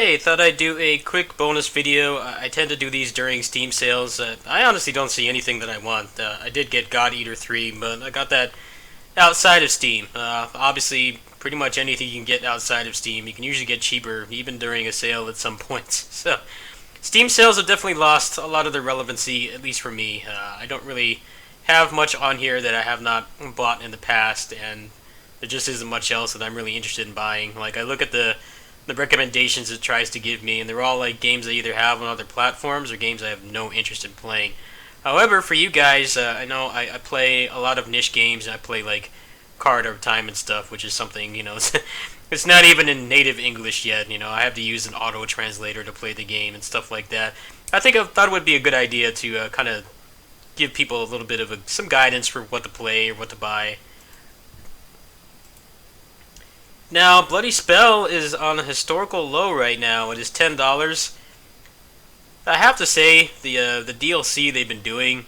Hey, thought I'd do a quick bonus video. I tend to do these during Steam sales. I honestly don't see anything that I want. I did get God Eater 3, but I got that outside of Steam. Obviously, pretty much anything you can get outside of Steam, you can usually get cheaper, even during a sale at some points. So, Steam sales have definitely lost a lot of their relevancy, at least for me. I don't really have much on here that I have not bought in the past, and there just isn't much else that I'm really interested in buying. Like, I look at the recommendations it tries to give me, and they're all like games I either have on other platforms or games I have no interest in playing. However, for you guys, I know I play a lot of niche games, and I play like Card of Time and stuff, which is something, it's not even in native English yet. I have to use an auto translator to play the game and stuff like that. I thought it would be a good idea to kind of give people a little bit of some guidance for what to play or what to buy. Now, Bloody Spell is on a historical low right now. It is $10. I have to say the DLC they've been doing,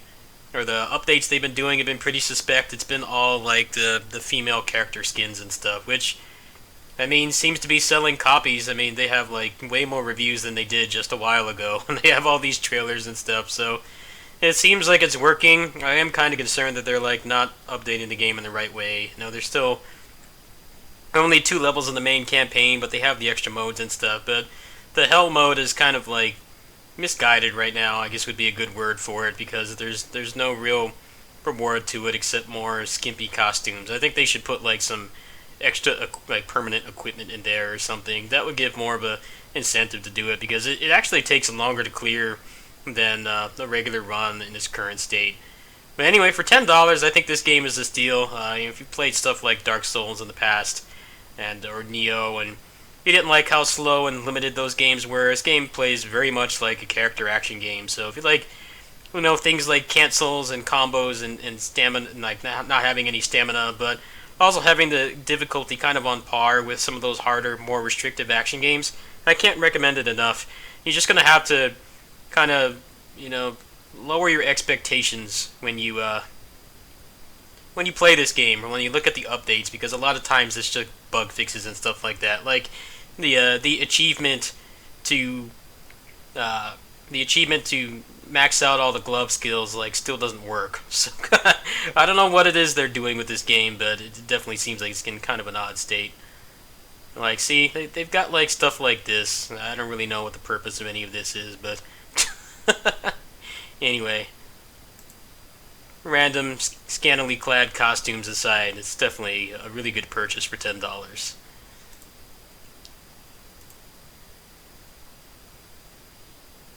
or the updates they've been doing, have been pretty suspect. It's been all like the female character skins and stuff, which I mean seems to be selling copies. I mean they have like way more reviews than they did just a while ago, and they have all these trailers and stuff. So it seems like it's working. I am kind of concerned that they're like not updating the game in the right way. There's still only two levels in the main campaign, but they have the extra modes and stuff. But the Hell mode is kind of like misguided right now, I guess would be a good word for it, because there's no real reward to it except more skimpy costumes. I think they should put like some extra like permanent equipment in there or something. That would give more of a incentive to do it, because it actually takes longer to clear than the regular run in its current state. But anyway, for $10, I think this game is a steal. If you played stuff like Dark Souls in the past, or Neo, and you didn't like how slow and limited those games were, this game plays very much like a character action game. So if you like, things like cancels and combos and stamina, like not having any stamina, but also having the difficulty kind of on par with some of those harder, more restrictive action games, I can't recommend it enough. You're just gonna have to kind of, lower your expectations when you play this game or when you look at the updates, because a lot of times it's just bug fixes and stuff like that. Like the achievement to the achievement to max out all the glove skills like still doesn't work. So I don't know what it is they're doing with this game, but it definitely seems like it's in kind of an odd state. Like, see, they've got like stuff like this. I don't really know what the purpose of any of this is, but anyway, random scantily clad costumes aside, it's definitely a really good purchase for $10.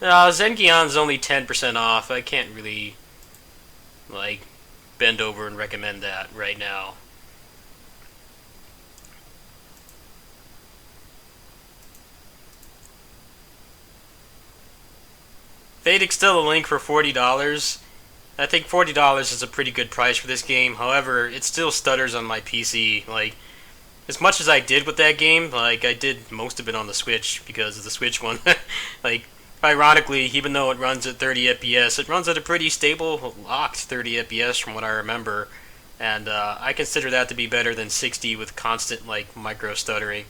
Zengion's only 10% off. I can't really like bend over and recommend that right now. Vadic's still a link for $40. I think $40 is a pretty good price for this game. However, it still stutters on my PC. Like, as much as I did with that game, like, I did most of it on the Switch because of the Switch one. Like, ironically, even though it runs at 30 FPS, it runs at a pretty stable, locked 30 FPS from what I remember. And I consider that to be better than 60 with constant, like, micro stuttering.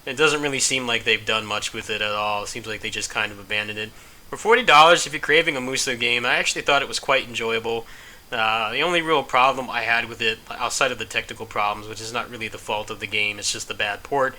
It doesn't really seem like they've done much with it at all. It seems like they just kind of abandoned it. For $40, if you're craving a Muso game, I actually thought it was quite enjoyable. The only real problem I had with it, outside of the technical problems, which is not really the fault of the game, it's just the bad port,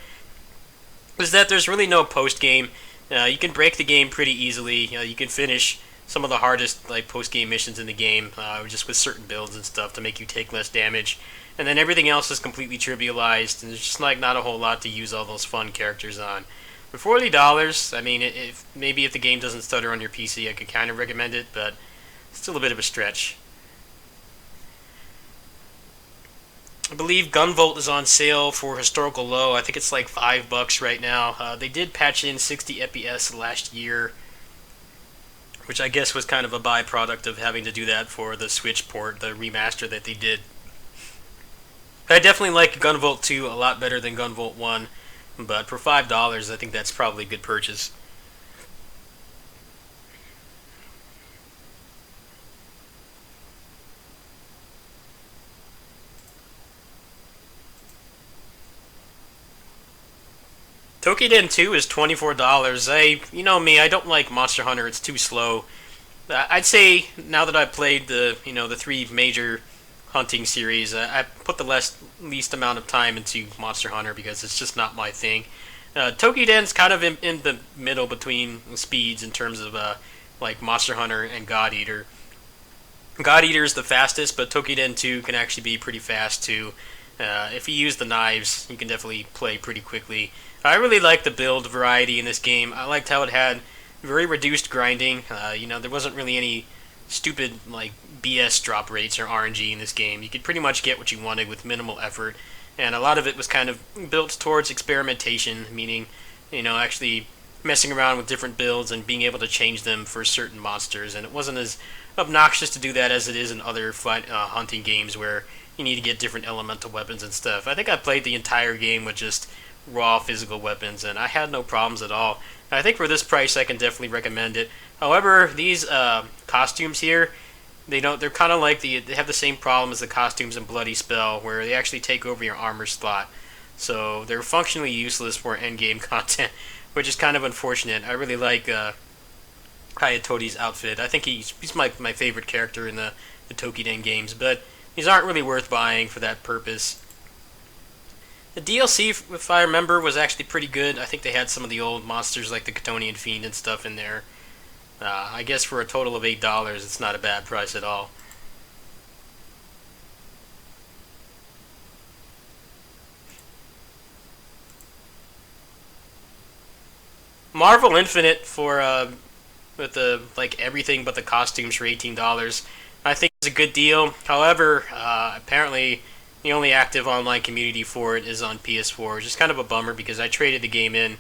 is that there's really no post-game. You can break the game pretty easily. You can finish some of the hardest like post-game missions in the game just with certain builds and stuff to make you take less damage. And then everything else is completely trivialized, and there's just like not a whole lot to use all those fun characters on. For $40, I mean, if the game doesn't stutter on your PC, I could kind of recommend it, but it's still a bit of a stretch. I believe Gunvolt is on sale for historical low. I think it's like $5 right now. They did patch in 60 FPS last year, which I guess was kind of a byproduct of having to do that for the Switch port, the remaster that they did. I definitely like Gunvolt 2 a lot better than Gunvolt 1. But for $5, I think that's probably a good purchase. Toukiden 2 is $24. You know me, I don't like Monster Hunter. It's too slow. I'd say now that I've played the three major hunting series, I put the least amount of time into Monster Hunter because it's just not my thing. Tokiden's kind of in the middle between speeds in terms of like Monster Hunter and God Eater. God Eater is the fastest, but Tokiden 2 can actually be pretty fast too. If you use the knives, you can definitely play pretty quickly. I really like the build variety in this game. I liked how it had very reduced grinding. There wasn't really any stupid like BS drop rates or RNG in this game. You could pretty much get what you wanted with minimal effort, and a lot of it was kind of built towards experimentation, meaning actually messing around with different builds and being able to change them for certain monsters. And it wasn't as obnoxious to do that as it is in other hunting games where you need to get different elemental weapons and stuff. I think I played the entire game with just raw physical weapons, and I had no problems at all. I think for this price, I can definitely recommend it. However, these costumes here, they're kind of like they have the same problem as the costumes in Bloody Spell, where they actually take over your armor slot. So they're functionally useless for endgame content, which is kind of unfortunate. I really like Hayatoti's outfit. I think he's my favorite character in the Toukiden games, but these aren't really worth buying for that purpose. The DLC, if I remember, was actually pretty good. I think they had some of the old monsters like the Chthonian Fiend and stuff in there. I guess for a total of $8, it's not a bad price at all. Marvel Infinite for with the like everything but the costumes for $18. I think it's a good deal. However, apparently the only active online community for it is on PS4, which is kind of a bummer because I traded the game in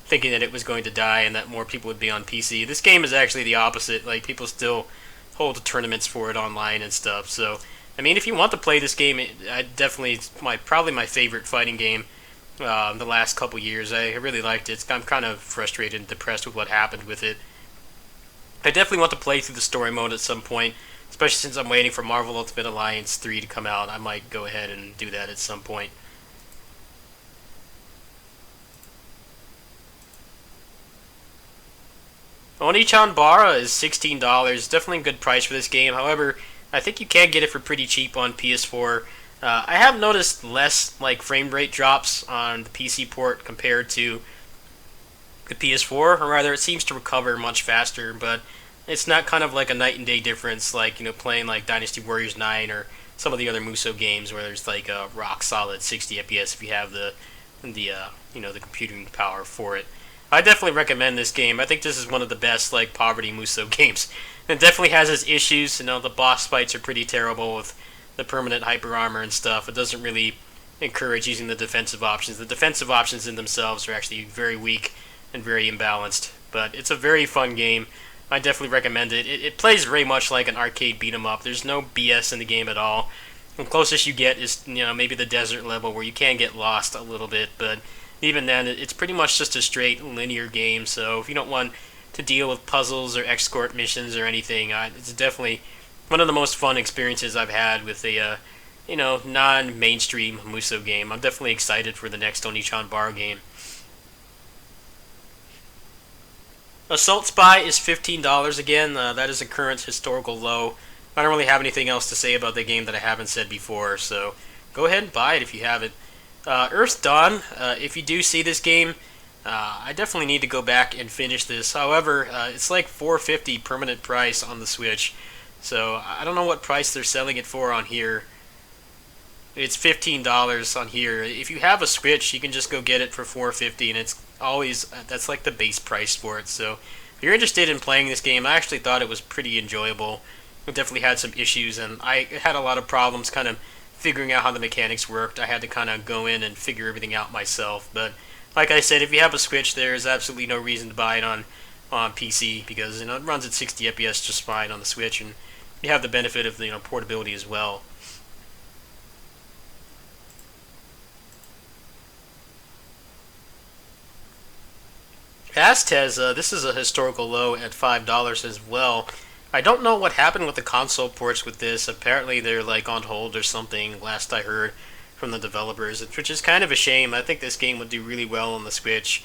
thinking that it was going to die and that more people would be on PC. This game is actually the opposite. Like, people still hold tournaments for it online and stuff. So, I mean, if you want to play this game, I definitely it's probably my favorite fighting game the last couple years. I really liked it. I'm kind of frustrated and depressed with what happened with it. I definitely want to play through the story mode at some point, especially since I'm waiting for Marvel Ultimate Alliance 3 to come out. I might go ahead and do that at some point. Onichan Bara is $16. Definitely a good price for this game. However, I think you can get it for pretty cheap on PS4. I have noticed less like frame rate drops on the PC port compared to the PS4, or rather, it seems to recover much faster. But it's not kind of like a night and day difference, like playing like Dynasty Warriors 9 or some of the other Muso games where there's like a rock solid 60 FPS if you have the computing power for it. I definitely recommend this game. I think this is one of the best like poverty Muso games. It definitely has its issues. The boss fights are pretty terrible with the permanent hyper armor and stuff. It doesn't really encourage using the defensive options. The defensive options in themselves are actually very weak and very imbalanced. But it's a very fun game. I definitely recommend it. It plays very much like an arcade beat 'em up. There's no BS in the game at all. The closest you get is maybe the desert level where you can get lost a little bit, but even then it's pretty much just a straight linear game. So if you don't want to deal with puzzles or escort missions or anything, it's definitely one of the most fun experiences I've had with a non-mainstream Muso game. I'm definitely excited for the next Onichan Bar game. Assault Spy is $15 again. That is a current historical low. I don't really have anything else to say about the game that I haven't said before, so go ahead and buy it if you have it. Earth Dawn, if you do see this game, I definitely need to go back and finish this. However, it's like $4.50 permanent price on the Switch, so I don't know what price they're selling it for on here. It's $15 on here. If you have a Switch, you can just go get it for $4.50, and it's always that's like the base price for it. So if you're interested in playing this game, I actually thought it was pretty enjoyable. It definitely had some issues, and I had a lot of problems kind of figuring out how the mechanics worked. I had to kind of go in and figure everything out myself. But like I said, if you have a Switch, there's absolutely no reason to buy it on PC because it runs at 60 FPS just fine on the Switch, and you have the benefit of portability as well. Aztez, this is a historical low at $5 as well. I don't know what happened with the console ports with this. Apparently they're like on hold or something, last I heard, from the developers, which is kind of a shame. I think this game would do really well on the Switch.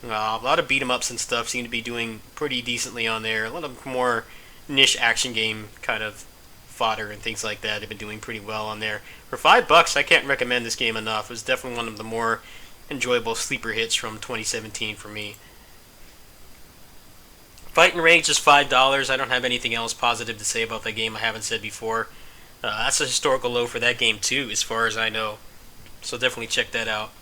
A lot of beat 'em ups and stuff seem to be doing pretty decently on there. A lot of more niche action game kind of fodder and things like that have been doing pretty well on there. For $5, I can't recommend this game enough. It was definitely one of the more enjoyable sleeper hits from 2017 for me. Fight and Rage is $5. I don't have anything else positive to say about that game I haven't said before. That's a historical low for that game too, as far as I know. So definitely check that out.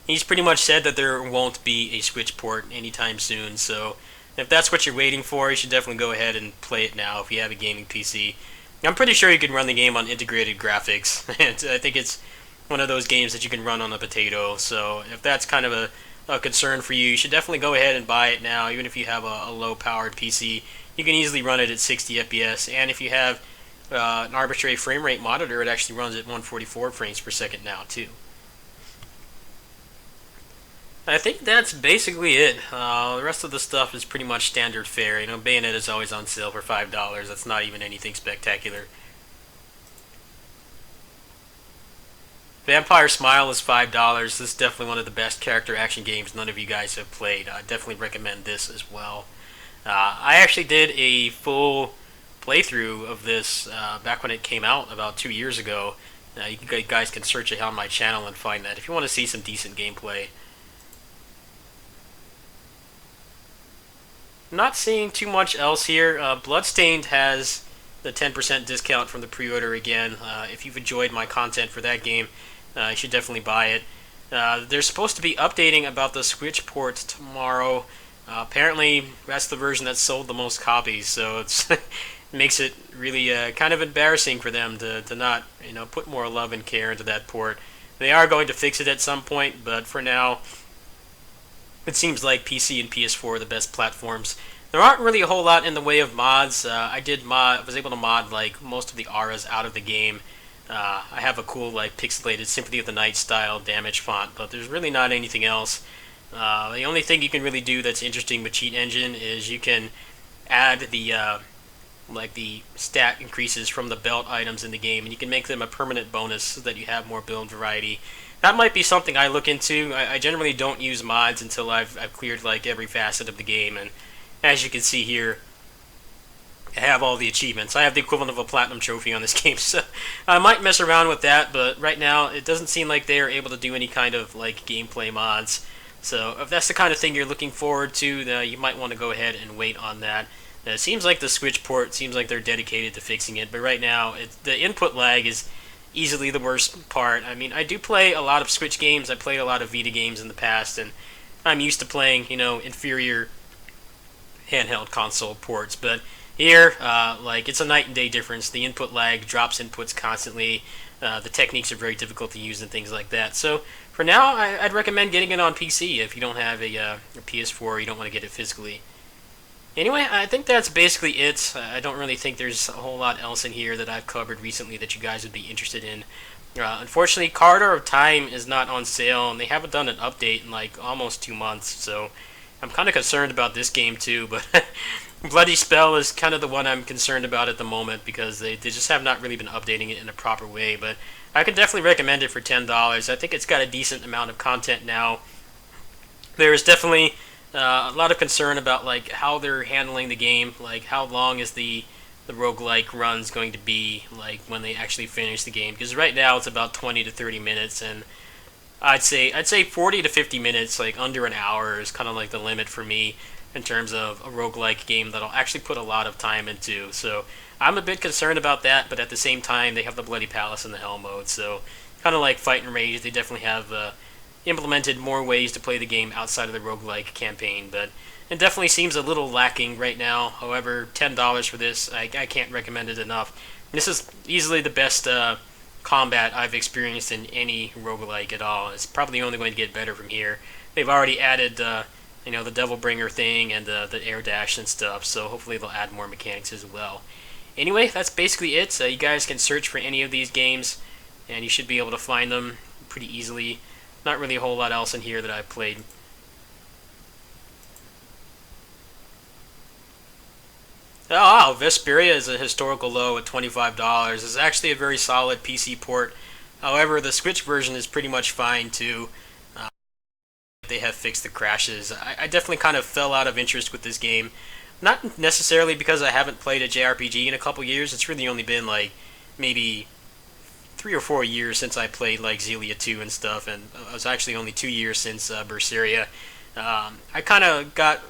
He's pretty much said that there won't be a Switch port anytime soon, so if that's what you're waiting for, you should definitely go ahead and play it now if you have a gaming PC. I'm pretty sure you can run the game on integrated graphics, and I think it's one of those games that you can run on a potato, so if that's kind of a concern for you, you should definitely go ahead and buy it now, even if you have a low-powered PC. You can easily run it at 60 FPS, and if you have an arbitrary frame rate monitor, it actually runs at 144 frames per second now, too. I think that's basically it. The rest of the stuff is pretty much standard fare. You know, Bayonetta is always on sale for $5. That's not even anything spectacular. Vampire Smile is $5. This is definitely one of the best character action games none of you guys have played. I definitely recommend this as well. I actually did a full playthrough of this back when it came out about 2 years ago. You guys can search it on my channel and find that if you want to see some decent gameplay. Not seeing too much else here. Bloodstained has the 10% discount from the pre-order again. If you've enjoyed my content for that game, you should definitely buy it. They're supposed to be updating about the Switch port tomorrow. Apparently, that's the version that sold the most copies, so it's it makes it really kind of embarrassing for them to not put more love and care into that port. They are going to fix it at some point, but for now, it seems like PC and PS4 are the best platforms. There aren't really a whole lot in the way of mods. I was able to mod like most of the auras out of the game. I have a cool like pixelated Symphony of the Night style damage font, but there's really not anything else. The only thing you can really do that's interesting with Cheat Engine is you can add the stat increases from the belt items in the game, and you can make them a permanent bonus so that you have more build variety. That might be something I look into. I generally don't use mods until I've cleared like every facet of the game, and as you can see here, I have all the achievements. I have the equivalent of a platinum trophy on this game, so I might mess around with that, but right now it doesn't seem like they are able to do any kind of like gameplay mods. So if that's the kind of thing you're looking forward to, you might want to go ahead and wait on that. It seems like the Switch port seems like they're dedicated to fixing it, but right now the input lag is easily the worst part. I mean, I do play a lot of Switch games. I played a lot of Vita games in the past, and I'm used to playing, inferior handheld console ports. But here, it's a night and day difference. The input lag drops inputs constantly. The techniques are very difficult to use and things like that. So for now, I'd recommend getting it on PC if you don't have a PS4 or you don't want to get it physically. Anyway, I think that's basically it. I don't really think there's a whole lot else in here that I've covered recently that you guys would be interested in. Unfortunately, Corridor of Time is not on sale, and they haven't done an update in like almost 2 months, so I'm kind of concerned about this game too, but Bloody Spell is kind of the one I'm concerned about at the moment because they just have not really been updating it in a proper way, but I can definitely recommend it for $10. I think it's got a decent amount of content now. There is definitely a lot of concern about like how they're handling the game, like how long is the roguelike runs going to be like when they actually finish the game, because right now it's about 20 to 30 minutes, and I'd say 40 to 50 minutes, like under an hour, is kind of like the limit for me in terms of a roguelike game that I'll actually put a lot of time into. So I'm a bit concerned about that, but at the same time they have the Bloody Palace and the Hell mode, so kind of like Fight and Rage, they definitely have implemented more ways to play the game outside of the roguelike campaign, but it definitely seems a little lacking right now. However, $10 for this, I can't recommend it enough. This is easily the best combat I've experienced in any roguelike at all. It's probably only going to get better from here. They've already added the Devil Bringer thing and the air dash and stuff, so hopefully they'll add more mechanics as well. Anyway, that's basically it. You guys can search for any of these games, and you should be able to find them pretty easily. Not really a whole lot else in here that I've played. Oh wow, Vesperia is a historical low at $25. It's actually a very solid PC port. However, the Switch version is pretty much fine too. They have fixed the crashes. I definitely kind of fell out of interest with this game. Not necessarily because I haven't played a JRPG in a couple years. It's really only been like maybe 3 or 4 years since I played like Xillia 2 and stuff, and it was actually only 2 years since Vesperia. I kind of got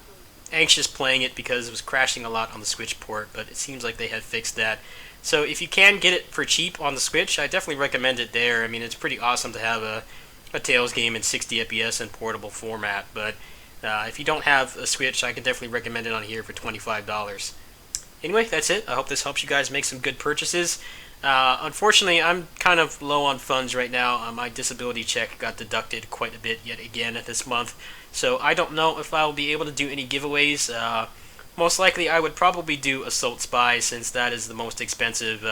anxious playing it because it was crashing a lot on the Switch port, but it seems like they had fixed that. So if you can get it for cheap on the Switch, I definitely recommend it there. I mean, it's pretty awesome to have a Tales game in 60 FPS and portable format, but if you don't have a Switch, I can definitely recommend it on here for $25. Anyway, that's it. I hope this helps you guys make some good purchases. Unfortunately, I'm kind of low on funds right now. My disability check got deducted quite a bit yet again this month, so I don't know if I'll be able to do any giveaways. Most likely, I would probably do Assault Spy, since that is the most expensive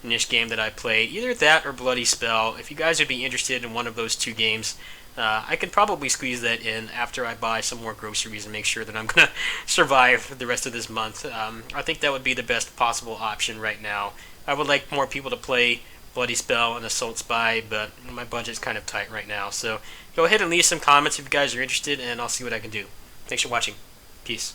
niche game that I play. Either that or Bloody Spell. If you guys would be interested in one of those two games, I could probably squeeze that in after I buy some more groceries and make sure that I'm going to survive the rest of this month. I think that would be the best possible option right now. I would like more people to play Bloody Spell and Assault Spy, but my budget's kind of tight right now. So go ahead and leave some comments if you guys are interested, and I'll see what I can do. Thanks for watching. Peace.